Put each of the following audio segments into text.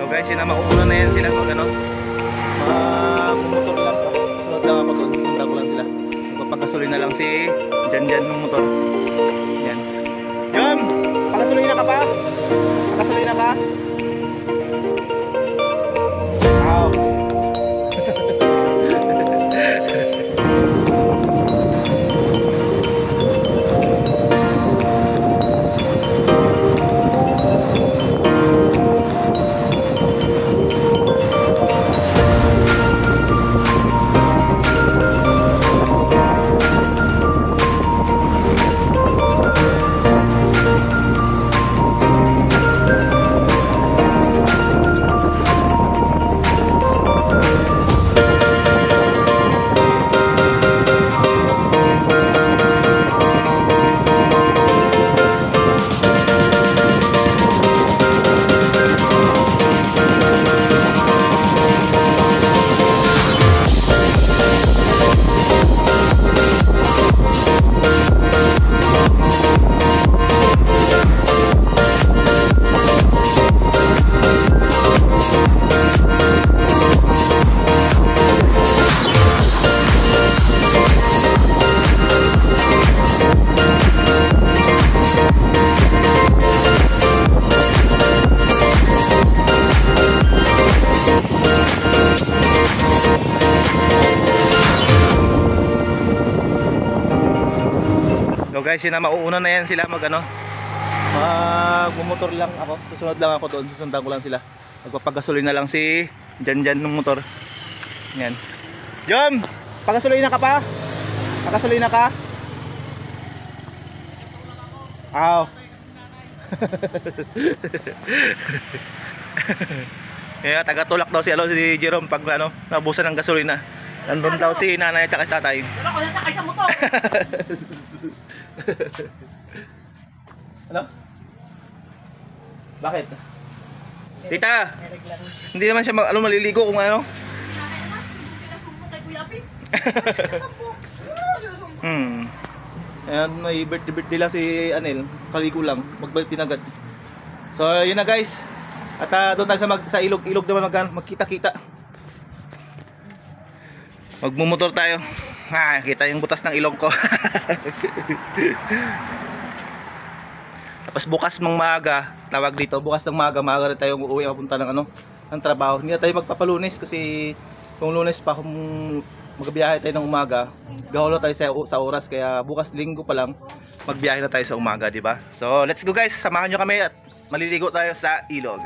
guys, yun na, mauuna na yan sila pag ano, motor lang ako. Sunod lang ako doon, sunod ko lang sila. Magpapagasolin na lang si Jan ng motor. Yan. Yum! Pagasolin na ka pa? Pagasolin na ka? Wow! So guys, yun na, mauuna na yan sila mag ano, magmumotor lang ako, susunod lang ako doon, susundan ko lang sila. Magpapagasolin na lang si Jan ng motor. Yan. Jom! Pagasolin na ka pa? Pagasolin na ka? Aw. Kaya taga-tulak daw si Jerome pag ano, nabusan ng gasolina. Nandun daw si nanay at saka tatay. Wala ko nasakay sa motor. Ano? Bakit? Tita! Hindi naman siya maliligo kung ano. Ayan, may birthday lang si Anel. Kaligo lang, magbalik agad. So yun na guys. At doon tayo sa ilog naman magkita-kita. Magmumotor tayo. Kita yung butas ng ilong ko. Tapos bukas ng maaga, tawag dito, bukas ng maaga rin tayo uuwi papunta ng ano, ng trabaho. Hindi na tayo magpapalunes kasi kung Lunes pa kung magbiyahe tayo ng umaga, gaholo tayo sa oras, kaya bukas Linggo pa lang magbiyahe na tayo sa umaga, di ba? So, let's go guys. Samahan nyo kami at maliligo tayo sa ilog.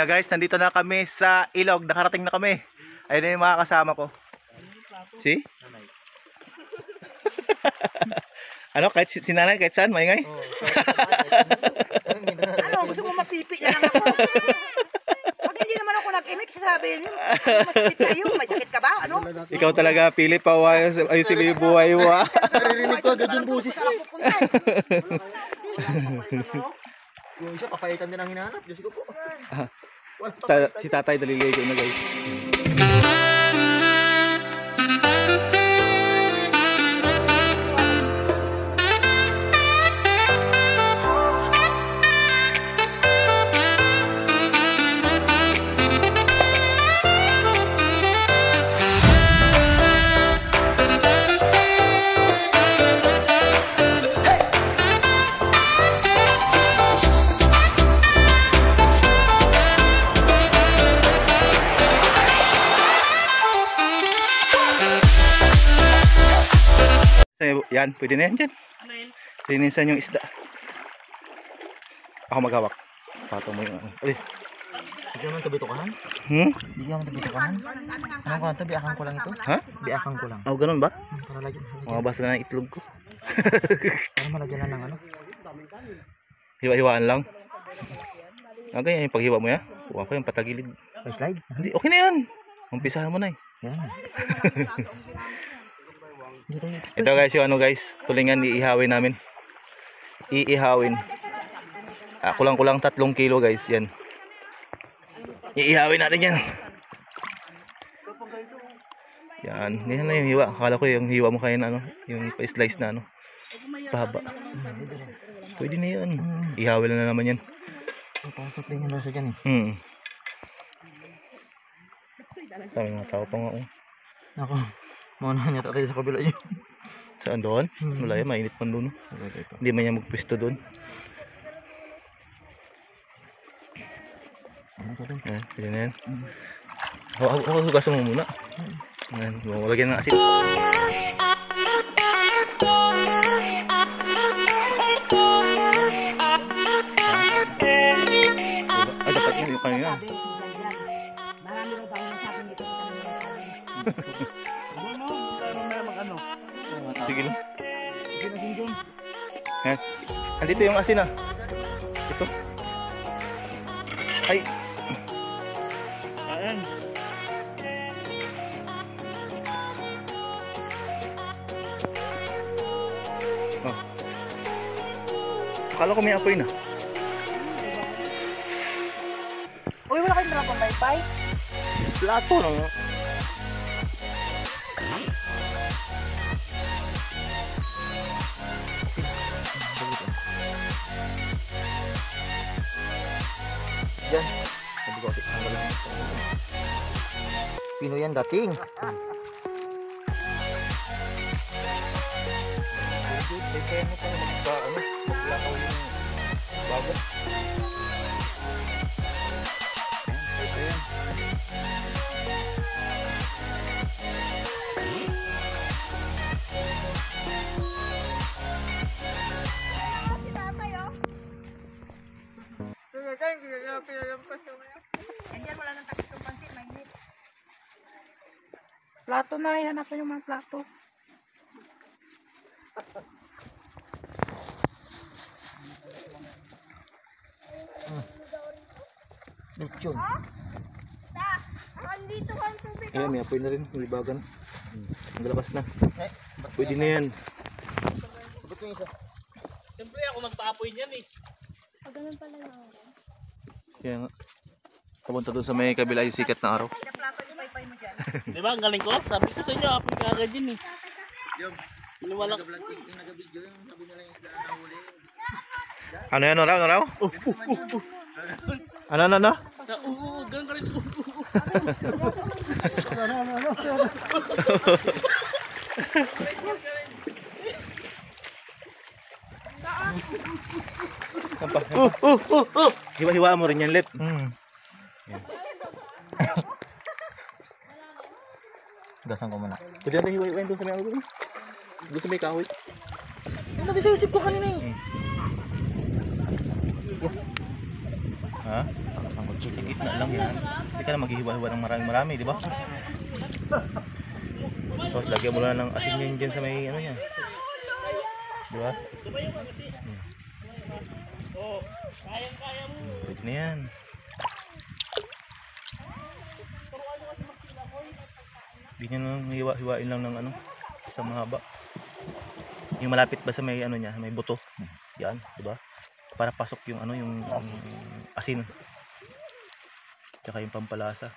Ayun na guys, nandito na kami sa ilog. Nakarating na kami. Ayun na yung mga kasama ko. See? Ano, kahit si nanay, kahit saan, maingay? Ano, gusto mo mapipi na lang ako. Pag hindi naman ako nag-imik, sasabihin niyo, masakit sa'yo, may sakit ka ba? Ano? Ikaw talaga, Philip, ayun si buhay mo ah. Naririnig ko agad yung busis ko. Yung isa, papaitan din ang hinahanap. Diyos ko po. Si tatay daliligo na guys. Yan, pwede na yan dyan. Linisan yung isda. Ako maghawak. Patong mo yung ano. Ay. Hindi ka man tabitukahan? Hindi ka man tabitukahan? Anong kanta? Biakang ko lang ito? Ha? Biakang ko lang. Oh, ganun ba? Para lagyan. Mga basa na ng itlog ko. Para malagyan lang ng ano? Hiwa-hiwaan lang. Okay, yung paghiwa mo yan. Huwag ko yung patagilid. May slide? Hindi, okay na yan. Umpisahan mo na eh. Yan. Ito guys, yung ano guys, tulingan iihawin namin. Iihawin. Kulang-kulang 3 kilo guys, yan. Iihawin natin yan. Yan, ganyan na yung hiwa. Akala ko yung hiwa mo kaya na ano, yung pa-slice na ano. Pahaba. Pwede na yan. Ihawin na naman yan. Pasok din yung lasa dyan eh. Tama mga tao pa nga oh. Ako, mauna niya tatay sa kabila yun. Saan doon? Wala yan, mainit man doon. Hindi man niya magpwesto doon. Ayan, pwede na yan. Hugasan mo muna. Ayan, lagyan ng asin. Ay, dapat yun yung kanina. Marami daw tayo nasabi dito. Sige lang. Ayan. Andito yung asin ah. Ito. Ay. Ayan. Oh. Akala ko may apoy na. Uy, wala kayong dala pang wifi? Plato no. Yan. Sabi ko kasi, Pino yan dating. Kaya mo para maglakaw yung bago. Yan, wala nang takit yung pansit, mainit. Plato na, hanap ko yung mga plato. Lechon. Ayan, may apoy na rin. Malibagan. Naglabas na. Pwede na yan. Siyempre ako magpa-apoy niyan eh. Ganun pala yung araw. Kaya nga. Papunta doon sa may kabila yung sikat na araw. Plato yung paypay mo dyan. Di ba? Ang galing ko. Sabi ko sa inyo, apoy ka agad yun eh. Iniwala ko. Ano yan? Ano raw? Ano raw? Ano? Sa ganun ka rin. Hiwa-hiwa mo rin yan, Lep. Gasan ko muna. Pwede natin hiwa-hiwain doon sa may ano. Doon sa may kahoy. Yung nag-isip ko kanina eh. Ha? Takas ng Sa gitna lang yan. Hindi ka na maghihiwa-hiwa ng marami, di ba? Tapos lagyan mo lang ng asin yan dyan sa may ano niya. Di ba? Pwede na yan. Ganyan lang, hiwa-hiwain lang ng ano, sa mahaba. Yung malapit ba sa may ano niya, may buto. Yan, di ba? Para pasok yung ano, yung asin. Tsaka yung pampalasa.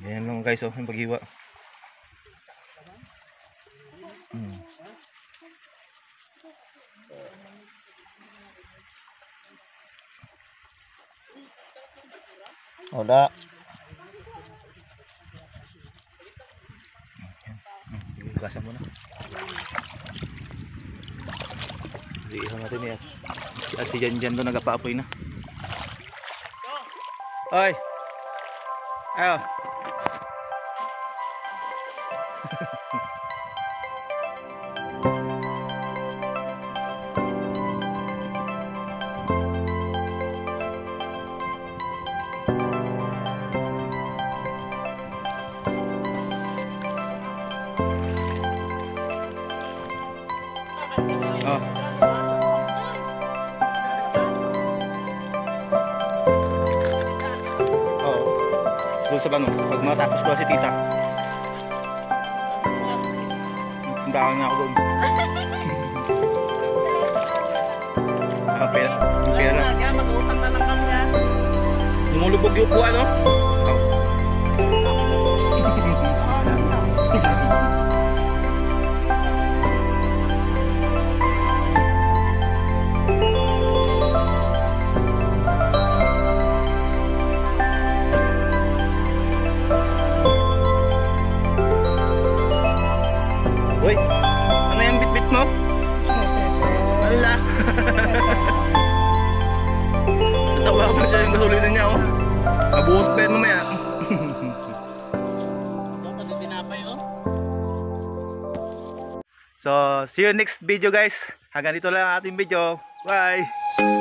Ayan lang guys, oh, yung paghiwa. Oda. Hugasan mo na. Iihaw natin yan. At si Jan doon nagapaapoy na. Oy! Ayo! Oh. Oh. Doon sa bano, pag matapos ko si tita. Tandaan nga ako doon. Pera na. Kaya mag-utang na lang kami ha. Lumulubog yung upuan, no? Oh. Uy, ano yung bit-bit mo? Wala. Tatawa ka pa siya yung gasolina niya, oh. Mabuhos pa yan mamaya. Pati tinapay oh. So, see you next video guys. Hanggang dito lang ang ating video. Bye!